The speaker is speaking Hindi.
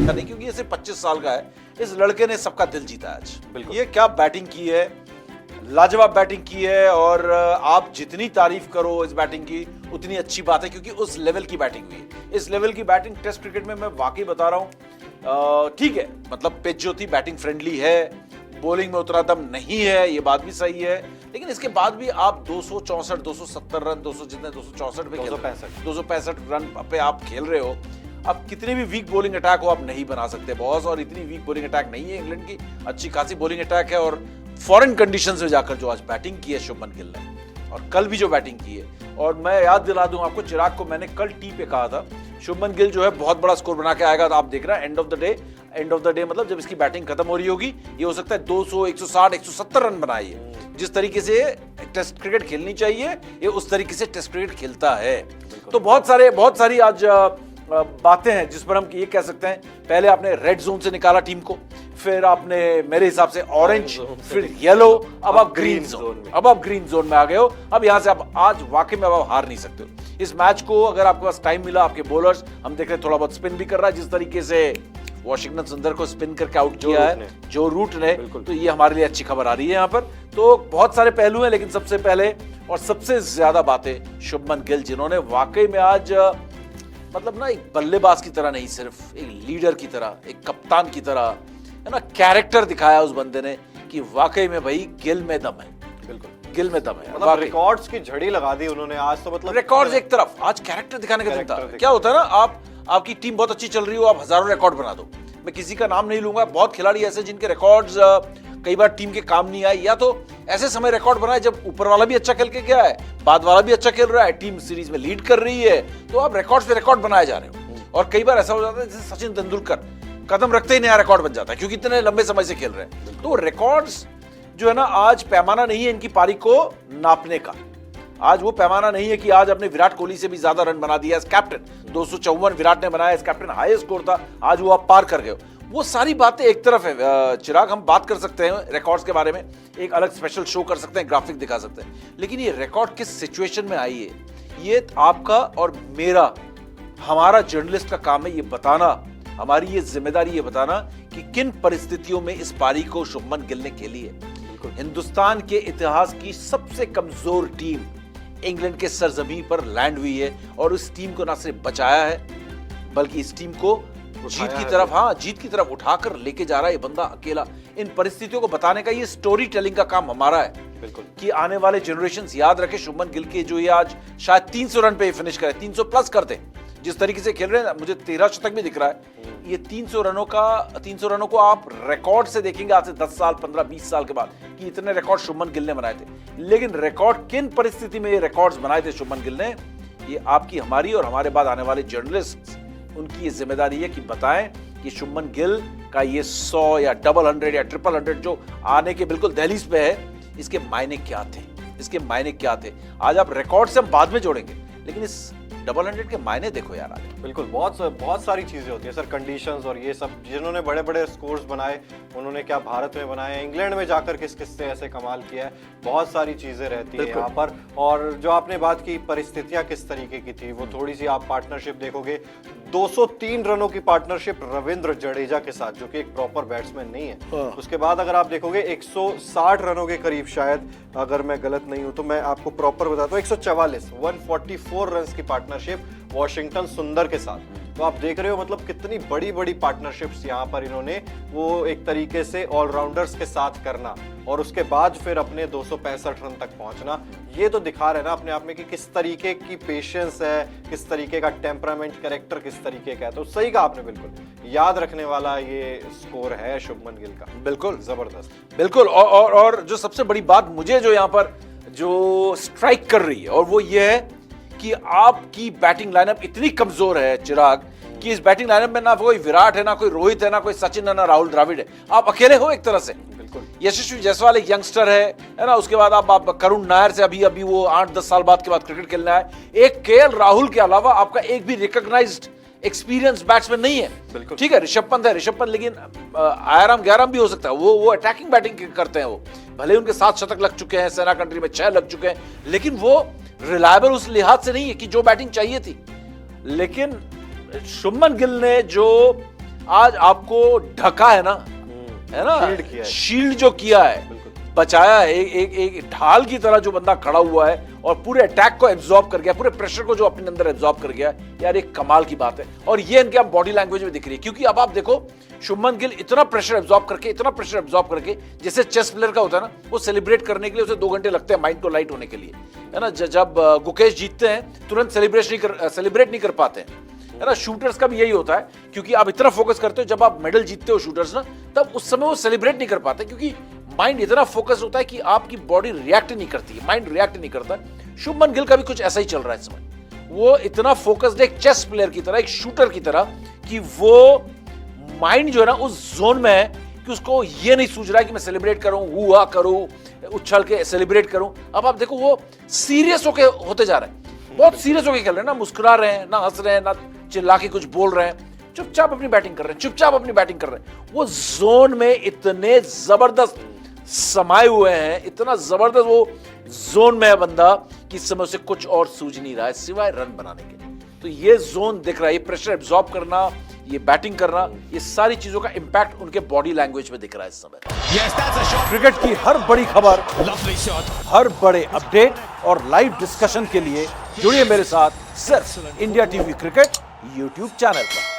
का नहीं, क्योंकि ये सिर्फ 25 साल का है। इस लड़के ने सबका दिल जीता है आज। बिल्कुल। ये क्या बैटिंग की है, लाजवाब बैटिंग की है। और आप जितनी तारीफ करो इस बैटिंग की उतनी अच्छी बात है, क्योंकि उस लेवल की बैटिंग हुई है। इस लेवल की बैटिंग टेस्ट क्रिकेट में मैं वाकई बता रहा हूँ, ठीक है, मतलब पिच जो थी बैटिंग फ्रेंडली है, बॉलिंग में उतना दम नहीं है, ये बात भी सही है, लेकिन इसके बाद भी आप 264, 270 रन, 200 जितने 264 पे 265 रन पे आप खेल रहे हो। अब कितने भी वीक बॉलिंग अटैक हो आप नहीं बना सकते बॉस, और इतनी वीक बॉलिंग अटैक नहीं है इंग्लैंड की, अच्छी खासी बॉलिंग अटैक है। और फॉरेन कंडीशंस में जाकर जो आज बैटिंग की है शुभमन गिल ने, और कल भी जो बैटिंग की है, और मैं याद दिला दूं आपको, चिराग को मैंने कल टी पे कहा था शुभमन गिल जो है बहुत बड़ा स्कोर बना के आएगा। तो आप देख रहे हैं एंड ऑफ द डे मतलब जब इसकी बैटिंग खत्म हो रही होगी, ये हो सकता है 200, 160, 170 रन बनाइए। जिस तरीके से टेस्ट क्रिकेट खेलनी चाहिए ये उस तरीके से टेस्ट क्रिकेट खेलता है। तो बहुत सारी आज बातें हैं जिस पर हम ये कह सकते हैं, पहले आपने रेड जोन से निकाला टीम को, फिर आपने मेरे हिसाब से ऑरेंज, फिर येलो, अब आप ग्रीन जोन में आ गए हो। अब यहां से आप आज वाकई में आप हार नहीं सकते हो इस मैच को। अगर आपके पास टाइम मिला, आपके बॉलर्स हम देख रहे हैं थोड़ा बहुत स्पिन भी कर रहा है, जिस तरीके से वॉशिंगटन सुंदर को स्पिन करके आउट किया है जो रूट ने, तो ये हमारे लिए अच्छी खबर आ रही है यहाँ पर। तो बहुत सारे पहलू हैं, लेकिन सबसे पहले और सबसे ज्यादा बातें शुभमन गिल, जिन्होंने वाकई में आज मतलब ना एक बल्लेबाज की तरह नहीं, सिर्फ एक लीडर की तरह, एक कप्तान की तरह, है ना, कैरेक्टर दिखाया उस बंदे ने कि वाकई में भाई गिल में दम है। बिल्कुल गिल में दम है, मतलब रिकॉर्ड्स की झड़ी लगा दी उन्होंने आज। तो मतलब रिकॉर्ड्स एक तरफ, आज कैरेक्टर दिखाने का दिन था। क्या होता है ना, आपकी टीम बहुत अच्छी चल रही हो, आप हजारों रिकॉर्ड बना दो, मैं किसी का नाम नहीं लूंगा, बहुत खिलाड़ी ऐसे जिनके रिकॉर्ड्स कई बार टीम के काम नहीं आए, या तो ऐसे समय रिकॉर्ड बनाए जब ऊपर वाला भी अच्छा खेल के गया है, बाद वाला भी अच्छा खेल रहा है, टीम सीरीज में लीड कर रही है, तो आप रिकॉर्ड पे रिकॉर्ड बनाए जा रहे हो। और कई बार ऐसा हो जाता है जैसे सचिन तेंदुलकर कदम रखते ही नया रिकॉर्ड बन जाता है, क्योंकि इतने लंबे समय से खेल रहे हैं। तो रिकॉर्ड्स जो है ना, आज पैमाना नहीं है इनकी पारी को नापने का। आज वो पैमाना नहीं है कि आज अपने विराट कोहली से भी ज्यादा रन बना दिया एज कैप्टन, 254 विराट ने बनाया एज कैप्टन, हाईएस्ट स्कोर था, आज वो आप पार कर गए हो। वो सारी बातें एक तरफ है चिराग, हम बात कर सकते हैं रिकॉर्ड्स के बारे में, एक अलग स्पेशल शो कर सकते हैं, ग्राफिक दिखा सकते हैं, लेकिन ये रिकॉर्ड किस सिचुएशन में आई है, ये आपका और मेरा, हमारा जर्नलिस्ट का काम है ये बताना, हमारी ये जिम्मेदारी ये बताना कि किन परिस्थितियों में इस पारी को शुभमन गिल ने खेली है। हिंदुस्तान के इतिहास की सबसे कमजोर टीम इंग्लैंड के सरजमीन पर लैंड हुई है, और उस टीम को ना सिर्फ बचाया है बल्कि इस टीम को जीत की तरफ उठाकर लेके जा रहा है ये बंदा अकेला। इन परिस्थितियों को बताने का ये स्टोरी टेलिंग का काम हमारा है, बिल्कुल, कि आने वाले जनरेशंस याद रखे शुभमन गिल के जो ये आज शायद 300 रन पे फिनिश करे, 300 प्लस करते जिस तरीके से खेल रहे हैं, मुझे 13 शतक भी दिख रहा है। ये 300 रनों को आप रिकॉर्ड से देखेंगे आज से 10 साल 15-20 साल के बाद, कि इतने रिकॉर्ड शुभमन गिल ने बनाए थे। लेकिन रिकॉर्ड किन परिस्थिति में ये रिकॉर्ड्स बनाए थे शुभमन गिल ने, ये आपकी, हमारी और हमारे बाद आने वाले जर्नलिस्ट, उनकी ये जिम्मेदारी है कि बताएं कि शुभमन गिल का ये 100 या डबल 100 या ट्रिपल 100 जो आने के बिल्कुल दहलीज पे है, इसके मायने क्या थे। आज आप रिकॉर्ड से हम बाद में जोड़ेंगे, लेकिन इस डबल 100 के मायने देखो यार आगे। बिल्कुल, बहुत सारी चीजें होती है सर, कंडीशंस और ये सब, जिन्होंने बड़े बड़े स्कोर्स बनाए उन्होंने क्या भारत में बनाए, इंग्लैंड में जाकर किस से ऐसे कमाल किया है, बहुत सारी चीजें रहती है यहाँ पर। और जो आपने बात की परिस्थितियां किस तरीके की थी, वो थोड़ी सी आप पार्टनरशिप देखोगे, 203 रनों की पार्टनरशिप रविंद्र जडेजा के साथ, जो कि एक प्रॉपर बैट्समैन नहीं है। उसके बाद अगर आप देखोगे 160 रनों के करीब, शायद अगर मैं गलत नहीं हूं तो मैं आपको प्रॉपर बताता हूँ, 144 रन की पार्टनरशिप वॉशिंगटन सुंदर के साथ। तो आप देख रहे हो मतलब कितनी बड़ी बड़ी पार्टनरशिप्स यहाँ पर इन्होंने वो एक तरीके से ऑलराउंडर्स के साथ करना, और उसके बाद फिर अपने 265 रन तक पहुंचना, ये तो दिखा रहे ना अपने आप में कि किस तरीके की पेशेंस है, किस तरीके का टेम्परामेंट, कैरेक्टर किस तरीके का है। तो सही कहा आपने, बिल्कुल याद रखने वाला ये स्कोर है शुभमन गिल का, बिल्कुल जबरदस्त, बिल्कुल। और जो सबसे बड़ी बात मुझे जो यहाँ पर जो स्ट्राइक कर रही है, और वो ये है कि आपकी बैटिंग लाइनअप इतनी कमजोर है चिराग, कि इस बैटिंग लाइनअप में ना कोई विराट है, ना कोई रोहित है, ना कोई सचिन है, ना राहुल द्रविड़ है, आप अकेले हो एक तरह से। बिल्कुल, यशस्वी जायसवाल एक यंगस्टर है ना, उसके बाद आप करुण नायर से अभी वो 8-10 साल बाद के बाद क्रिकेट खेलना है। एक केएल राहुल के अलावा आपका एक भी रिकॉग्नाइज्ड एक्सपीरियंस बैट्समैन नहीं है। ठीक है, ऋषभ पंत है, लेकिन आयाराम गयाराम भी हो सकता है, वो अटैकिंग बैटिंग करते हैं, वो भले उनके 7 शतक लग चुके हैं, सेना कंट्री में 6 लग चुके हैं, लेकिन वो रिलायबल उस लिहाज से नहीं है कि जो बैटिंग चाहिए थी। लेकिन शुभमन गिल ने जो आज आपको ढका है ना, है ना, शील्ड किया है। शील्ड जो किया है, बचाया है, एक ढाल की तरह जो बंदा खड़ा हुआ है और पूरे अटैक को एब्जॉर्ब कर गया, पूरे प्रेशर को जो अपने अंदर एब्जॉर्ब कर गया, यार एक कमाल की बात है। और ये इनके आप बॉडी लैंग्वेज में दिख रही है, क्योंकि अब आप देखो शुभमन गिल इतना प्रेशर एब्जॉर्ब करके, जैसे चेस प्लेयर का होता है ना, वो सेलिब्रेट करने के लिए उसे 2 घंटे लगते हैं माइंड को लाइट होने के लिए, है ना। जब गुकेश जीतते हैं तुरंत सेलिब्रेट नहीं कर पाते हैं, है ना। शूटर्स का भी यही होता है, क्योंकि आप इतना फोकस करते हो, जब आप मेडल जीतते हो शूटर्स ना, तब उस समय वो सेलिब्रेट नहीं कर पाते, क्योंकि माइंड इतना फोकस होता है कि आपकी बॉडी रिएक्ट नहीं करती है, माइंड रिएक्ट नहीं करता। शुभमन गिल का भी कुछ ऐसा ही चल रहा है इस समय। वो इतना फोकस्ड एक चेस प्लेयर की तरह, एक शूटर की तरह, कि वो माइंड जो है ना उस जोन में है कि उसको ये नहीं सूझ रहा है कि मैं सेलिब्रेट करूं, हुआ करूं, उछल के सेलिब्रेट करूं। अब आप देखो वो सीरियस होते जा रहे हैं, बहुत सीरियस होके खेल रहे हैं ना, मुस्कुरा रहे हैं ना, हंस रहे हैं ना, चिल्ला के कुछ बोल रहे हैं, चुपचाप अपनी बैटिंग कर रहे हैं, वो जोन में इतने जबरदस्त समाये हुए हैं, इतना जबरदस्त वो जोन में है बंदा कि इस समय उसे कुछ और सूझ नहीं रहा है सिवाय रन बनाने के। तो ये जोन दिख रहा है, ये प्रेशर एब्जॉर्ब करना, ये बैटिंग करना, ये सारी चीजों का इंपैक्ट उनके बॉडी लैंग्वेज में दिख रहा है इस समय। क्रिकेट की हर बड़ी खबर, हर बड़े अपडेट और लाइव डिस्कशन के लिए जुड़िए मेरे साथ सिर्फ India TV cricket YouTube channel पर।